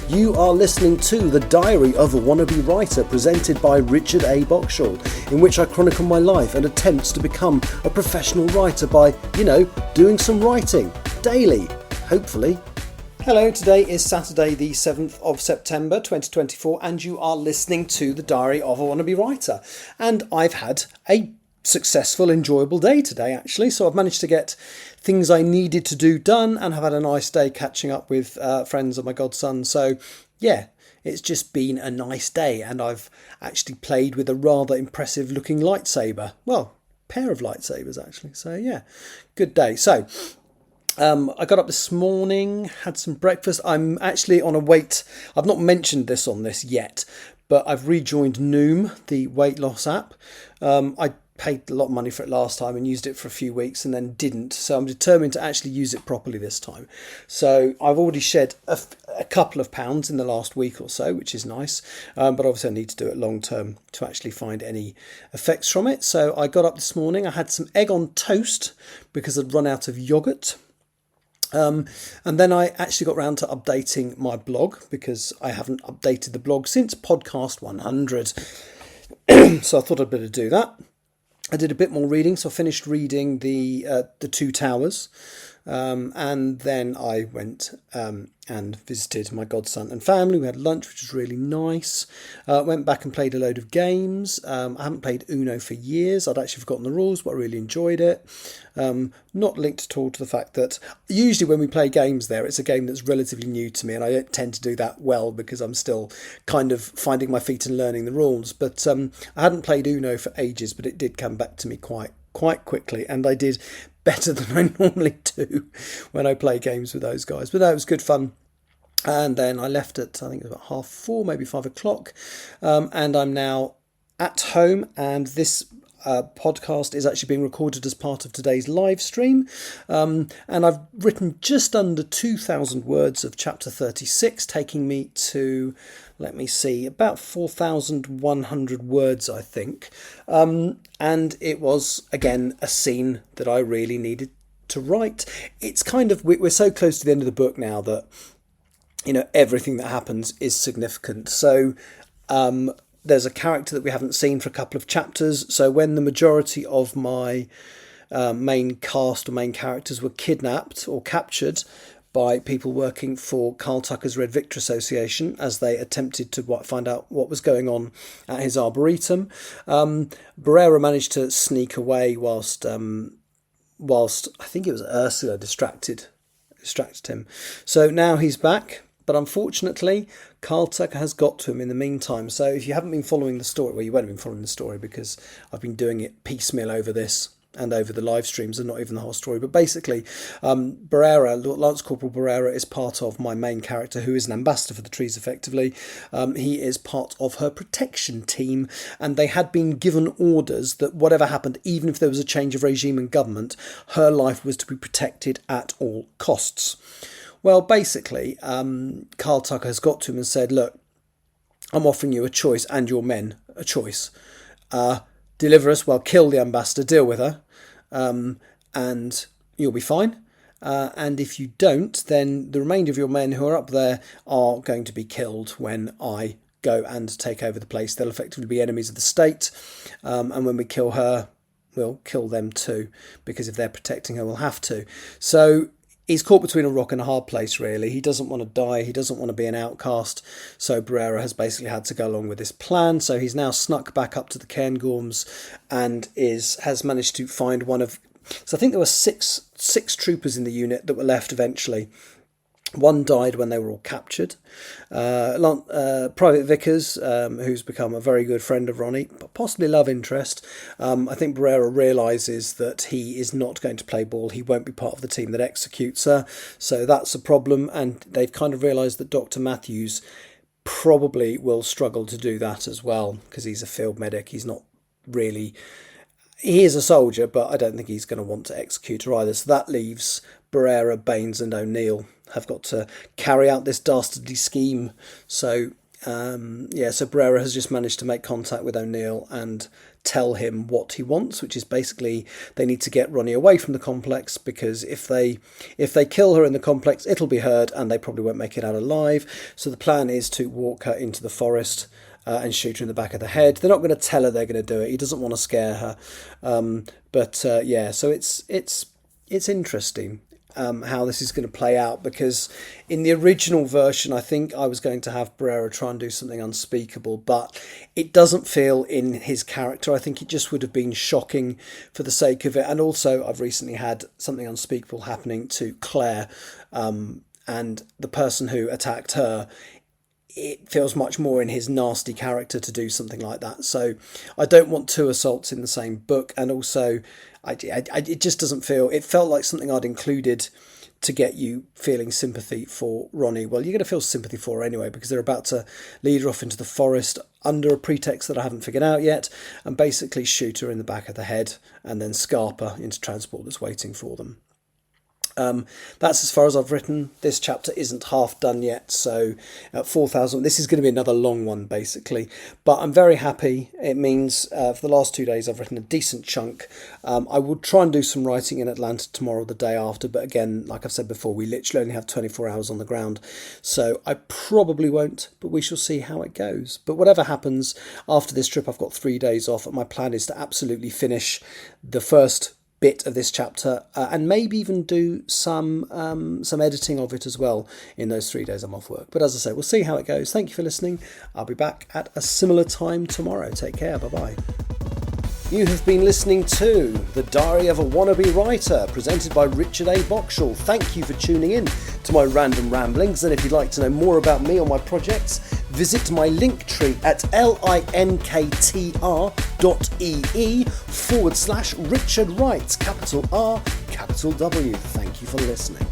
You are listening to The Diary of a Wannabe Writer, presented by Richard A. Boxshall, in which I chronicle my life and attempts to become a professional writer by, doing some writing, daily, hopefully. Hello, today is Saturday the 7th of September 2024 and you are listening to The Diary of a Wannabe Writer. And I've had a successful, enjoyable day today actually, so I've managed to get things I needed to do done and have had a nice day catching up with friends of my godson. So yeah, it's just been a nice day and I've actually played with a rather impressive looking lightsaber. Well, pair of lightsabers actually, so yeah, good day. So I got up this morning, had some breakfast. I'm actually on a weight. I've not mentioned this on this yet, but I've rejoined Noom, the weight loss app. I paid a lot of money for it last time and used it for a few weeks and then didn't. So I'm determined to actually use it properly this time. So I've already shed a couple of pounds in the last week or so, which is nice. But obviously I need to do it long term to actually find any effects from it. So I got up this morning. I had some egg on toast because I'd run out of yoghurt. And then I actually got round to updating my blog because I haven't updated the blog since podcast 100. So I thought I'd better do that. I did a bit more reading, so I finished reading the Two Towers, and then I went and visited my godson and family. We had lunch, which was really nice. Went back and played a load of games. I haven't played Uno for years. I'd actually forgotten the rules, but I really enjoyed it. Not linked at all to the fact that usually when we play games there, it's a game that's relatively new to me, and I don't tend to do that well because I'm still kind of finding my feet and learning the rules. But I hadn't played Uno for ages, but it did come back to me quite quickly, and I did better than I normally do when I play games with those guys. But that was good fun. And then I left at, I think it was about 4:30, maybe 5 o'clock. And I'm now at home, and this podcast is actually being recorded as part of today's live stream. And I've written just under 2,000 words of chapter 36, taking me to, let me see, about 4,100 words, I think. And it was, again, a scene that I really needed to write. It's kind of, we're so close to the end of the book now that, everything that happens is significant. So, there's a character that we haven't seen for a couple of chapters. So when the majority of my main cast or main characters were kidnapped or captured by people working for Carl Tucker's Red Victor Association as they attempted to find out what was going on at his arboretum, Barrera managed to sneak away whilst I think it was Ursula distracted him. So now he's back. But unfortunately, Carl Tucker has got to him in the meantime. So if you haven't been following the story, well, you won't have been following the story because I've been doing it piecemeal over this and over the live streams and not even the whole story. But basically, Barrera, Lance Corporal Barrera, is part of my main character, who is an ambassador for the trees, effectively. He is part of her protection team, and they had been given orders that whatever happened, even if there was a change of regime and government, her life was to be protected at all costs. Well, basically, Carl Tucker has got to him and said, look, I'm offering you a choice and your men a choice. Deliver us, well, kill the ambassador, deal with her, and you'll be fine. And if you don't, then the remainder of your men who are up there are going to be killed when I go and take over the place. They'll effectively be enemies of the state. And when we kill her, we'll kill them too, because if they're protecting her, we'll have to. So he's caught between a rock and a hard place, really. He doesn't want to die. He doesn't want to be an outcast. So Barrera has basically had to go along with this plan. So he's now snuck back up to the Cairngorms and has managed to find one of... So I think there were six troopers in the unit that were left eventually. One died when they were all captured. Private Vickers, who's become a very good friend of Ronnie, but possibly love interest. I think Barrera realises that he is not going to play ball. He won't be part of the team that executes her. So that's a problem. And they've kind of realised that Dr. Matthews probably will struggle to do that as well, because he's a field medic. He's not really... He is a soldier, but I don't think he's going to want to execute her either. So that leaves Barrera, Baines and O'Neill have got to carry out this dastardly scheme. So So Barrera has just managed to make contact with O'Neill and tell him what he wants, which is basically they need to get Ronnie away from the complex, because if they kill her in the complex, it'll be heard and they probably won't make it out alive. So the plan is to walk her into the forest and shoot her in the back of the head. They're not going to tell her they're going to do it. He doesn't want to scare her. So it's interesting how this is going to play out, because in the original version, I think I was going to have Barrera try and do something unspeakable, but it doesn't feel in his character. I think it just would have been shocking for the sake of it. And also, I've recently had something unspeakable happening to Claire, and the person who attacked her. It feels much more in his nasty character to do something like that. So I don't want two assaults in the same book. And also, it just doesn't feel... It felt like something I'd included to get you feeling sympathy for Ronnie. Well, you're going to feel sympathy for her anyway, because they're about to lead her off into the forest under a pretext that I haven't figured out yet, and basically shoot her in the back of the head and then scarp her into transport that's waiting for them. That's as far as I've written. This chapter isn't half done yet, so at 4,000, this is going to be another long one basically, but I'm very happy. It means for the last 2 days I've written a decent chunk. I will try and do some writing in Atlanta tomorrow or the day after, but again, like I've said before, we literally only have 24 hours on the ground, so I probably won't, but we shall see how it goes. But whatever happens after this trip, I've got 3 days off, and my plan is to absolutely finish the first bit of this chapter and maybe even do some editing of it as well in those 3 days I'm off work. But as I say, we'll see how it goes. Thank you for listening. I'll be back at a similar time tomorrow. Take care. Bye-bye. You have been listening to The Diary of a Wannabe Writer, presented by Richard A. Boxall. Thank you for tuning in to my random ramblings, and if you'd like to know more about me or my projects, visit my link tree at linktr.ee/Richard Wright, capital R, capital W. Thank you for listening.